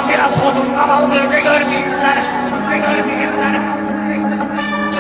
Adam biraz odundan aldığı da görmeyeyim seni.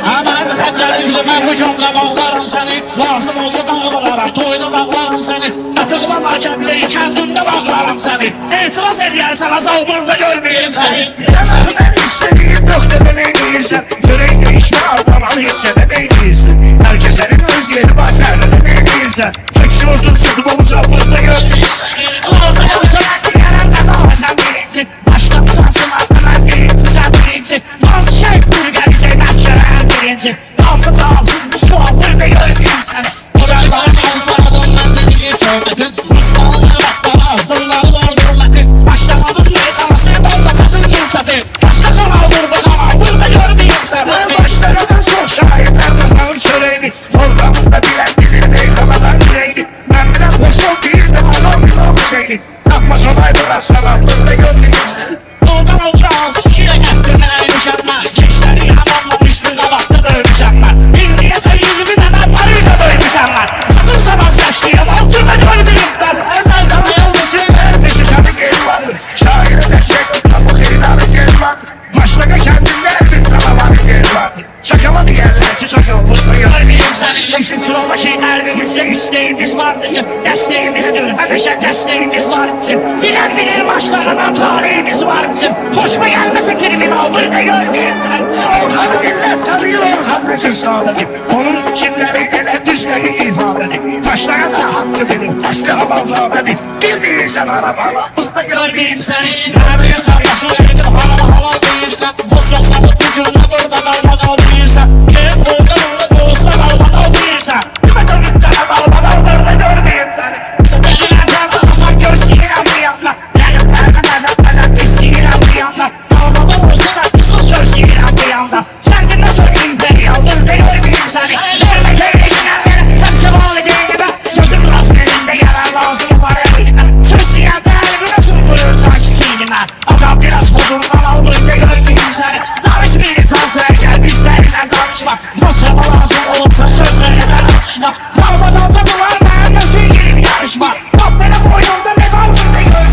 Aman kapları yüzüme kuşumla bağlarım seni. Lazım olsa dağılarak toyda dağlarım seni. Atıklama kendini kendimde bağlarım seni. İtiraz edersen azalımda görmeyeyim seni. Sen ben istediğim noktada neydiysen. Yüreğini işte artamalı hissedemeydiysen. Herkes senin öz yeri başarılı neydiysen. Tek şortun sıkımı uzaklıkta görmeyeyim seni. Lazım olsa nasıl yaranda doğrudan birinci. Başta uzansın aklına birinci sen birinci. Nasıl çektir gelecekten şerer birinci. Dalsız ağımsız bu sualdır da görmeyeyim seni. Buraylar yansımadın ben de diye söyledin. Ruslarına rastlara ahdırları vardır metin. Başlamadın yeri sen olmasasın yumsatın. Başka kanaldırdı kanaldırda görmeyeyim seni. Başlarından çok şahitler de sağır söyleyini. Ortamında bilen bilir değil kanalar bileyni. Ben bile boşum değil de falan bir bir şeyini. Takma sonay biraz sanatlarında görmeyeyim seni. Doğudan oturağız şişine getirmeye yaşanma. Geçleri yamanlamış bir kabakta dövmüşanlar. Bildiğe sen 20 tane parayla dövmüşanlar. Satırsa vazgeçtiğim altına görmeyeyim ben. Sen zaman yazısın peşi canı gel vardır. Şaire destek bu kıyıları gel vardır. Başlaka kendinde bir sana var gel vardır. Çakaladı yerler ki çakal burada görmeyeyim seni. Leşin sıralma şeylerimizle isteğimiz var bizim. Desteğimizdir hemşe desteğimiz var bizim. Bilen bilir başlarına tarihimiz var bizim. Hoşuma gelmese kelimin altında görmeyeyim sen. Orhan millet tanıyor Orhan Mesut Sağlıcı. Onun kimleri ele düzleri ifade edin. Taşlara da hakkı benim. Aslı havazade bilmeyirsen arabalar. Burada görmeyeyim seni. Tanımıyorsan başına gidip hava değilsen. Fosfor salıp ucunda burada darmadal değilsen. Keyif orada foğuzda darmadal değilsen. Kime dönüp darmadal burada görmeyeyim seni. Benim darmadal görsün bir yandan. Yanlardan pisliğin bir yandan. Darmadal olsa da kısıl sörsün bir yandan. Sen de nasıl inferi aldın da görmeyeyim seni. Verme keyfine beni hepsi bağlı değil gibi. Sözüm rast elinde yarar lazım var elinde. Söz niyette elini nasıl vurur sanki sinime. Adam biraz kodundan aldın da görmeyeyim seni. Danış bir insan söyleyecek bizlerinden danışma. Nasıl lazım olursa sözlerinden atışma. Darmadalda bu var ben nasıl girip yarışma. Bak benim boynumda ne var burada gör.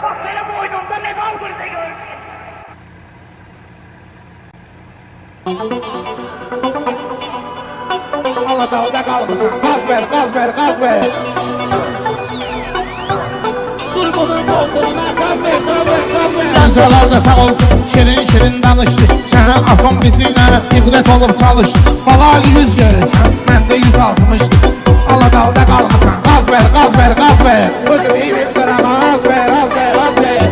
Bak benim boynumda ne var burada gör. Aladağ'da kalmışsın. Gaz ver, gaz ver, gaz ver. Dur bunun olduğuna gaz ver, gaz ver, gaz ver. Dansalar da sağ olsun, şirin şirin danıştı. Sana afon bizimle ibret olup çalıştı. Balali yüz görürsen, ben de 160. Aladağ'da kalmışsın. Gaz ver, gaz ver, gaz ver. Özür iyi bir tarafa, gaz ver, gaz ver, gaz ver.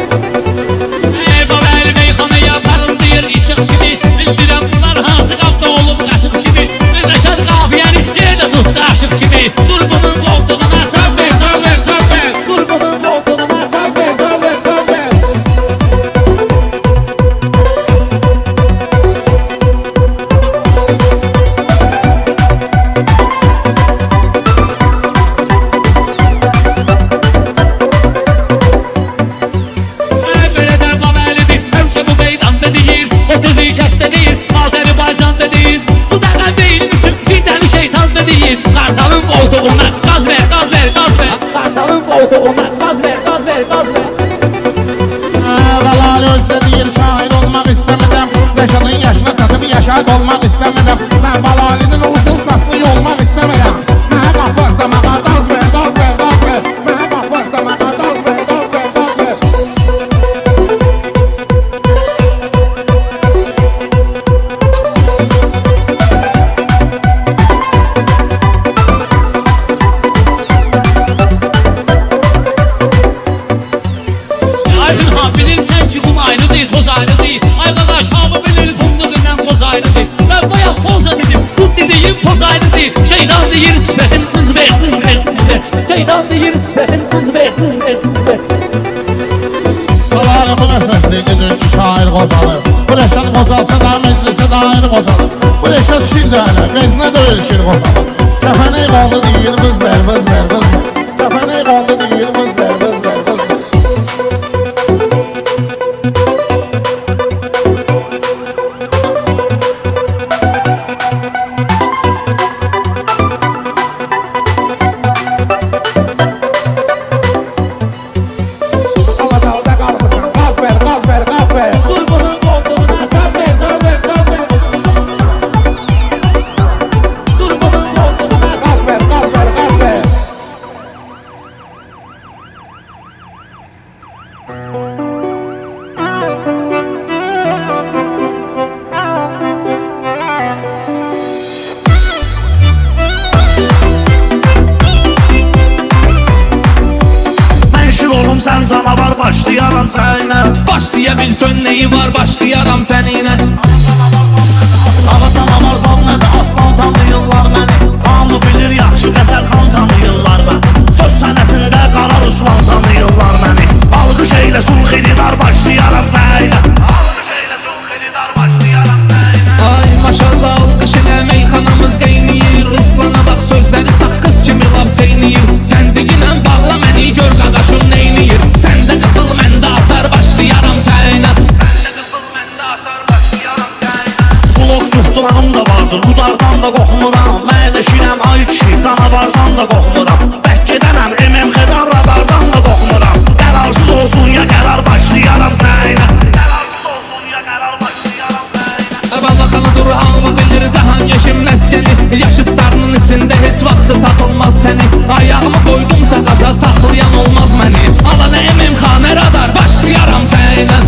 Babel meyxana yaparım deyir işıq kimi. Bildirəm bunlar hansı qapda olub qaşıq kimi. Birləşər qafiyəni yerdə tutdu aşıq kimi. Dur bunun qoltuğuna saz ver, saz ver, saz ver. Dur bunun koltuğuna saz ver, saz ver, saz ver. Belədən Babelidir, həmişə bu meydanda deyir. O sözü işəkdə deyir, Azərbaycanda deyir. Bu dəqəm beynim üçün bir dəni şeytan da deyir. Qartalın qoltuğuna qaz ver, qaz ver, qaz ver. Kartalın koltuğuna gaz ver, gaz ver, gaz ver. Balali özde deyir şair olmak istemedim. Beşanın yaşına çatıp yaşayıp olmak istemedim. Ben Balali'nin uzun saçlı olmak istemedim. Mənə bax başlamağa gaz ver, gaz ver, gaz ver. Mənə bax başlamağa gaz ver, gaz ver, gaz ver. Aydın ha bilirsən ki kum ayrıdır, toz ayrıdır. Arkadaş hamı bilir kumluğundan toz ayrıdır. Ben bayağı poza dedim, bu dediğim poz ayrıdır. Şeytan deyir sifətin sız ver, sız ver, sız ver. Şeytan deyir sifətin sız ver, sız ver, sız ver. Salarımın əsaslı dünkü şair qocalı. Bu leşan qocalsa da meclisi dair qocalı. Bu leşan şir dələ, vezinə döyür şir qocalı. Kəfəni qaldı deyir, vız ver, vız ver, vız ver. Kəfəni qaldı deyir, vız ver, vız ver, vız ver. Aladağ'da kalmışsın. Gaz ver, olum sən canavar başlayaram sənə. Başlaya bilsən neyi var, başlayaram səninlə. Hava canavarsan nədə aslan tanıyırlar məni. Hamı bilir yaxşı Qəzəlxan tanıyırlar məni. Söz sənətində Qara Ruslan tanıyırlar məni. Alqış eylə sulh elidar başlayaram sənə. Ay maşallah alqış elə meyxanamız qeyniyir. Ruslana bax sözləri saqqız kimi lap çeyniyir. Səndiqinə bağla məni gör qaqaşım neyniyir. Səndə qıfıl məndə açar başlayaram sənə. Blok tutturağım da vardır, udardan da qoxmuram. Məyləşirəm ay kişi, canavardan da qoxmuram. Bək gedənəm, MMX-dən radardan da qoxmuram. Qərarsız olsun ya qərar başlayaram sənə. Balaxana dur hamı bilir cahan yeşim məskəni. Yaşıtlarının içində heç vaxtı tapılmaz səni. Ayağımı qoydumsa qaza saxlayan olmaz məni. Alana MMX-nə radar başlayaram sənə.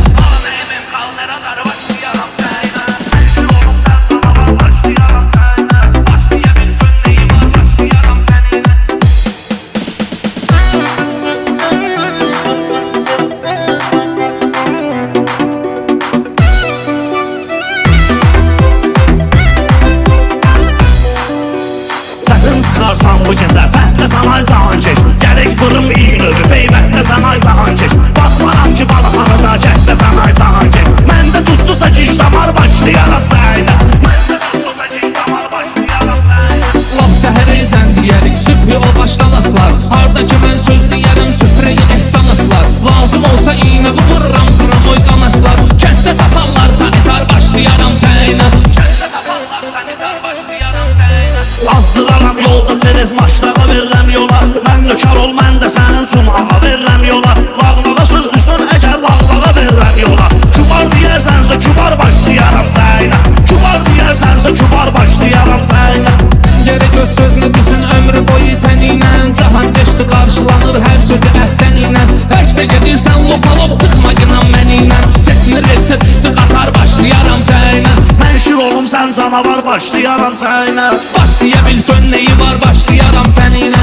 Çıxarsan bu gecə, fəhdə sanay cahan keş. Gərək qırım iyin öbü, peybətdə sanay cahan keş. Baxmaram ki balaxanıda, gətdə sanay cahan keş. Məndə tutdusa kiş damar başlayaram sənə. Lap səhərə ecən deyərik, sübhü o başdan aslar. Harda ki mən söz deyərəm, süfrəyə ehsan aslar. Lazım olsa iynə bu vururam, qıram oy qanaslar. Kənddə taparlar sanitar başlayaram sənə. Azdıraram yolda Ceres maçlağa verirəm yola. Mən nökər ol, mən də sənin sunağa verirəm yola. Lağlağa söz düşün, əgər lağlağa verirəm yola. Kübar deyərsənsə kübar başlayaram sənə. Kübar deyərsənsə kübar başlayaram sənə. Gərək öz sözünü düşün ömrü boyu təninlə. Cahan geçdi qarşılanır hər sözü əhsəniylə. Bəkdə gedirsən lopalop çıxma inan məniylə. Çətinir etsə düşdü qatar başlayaram sənə. Mən şir olum sən canavar başlayaram sənə. Başlaya bilsən neyi var başlayaram səninlə.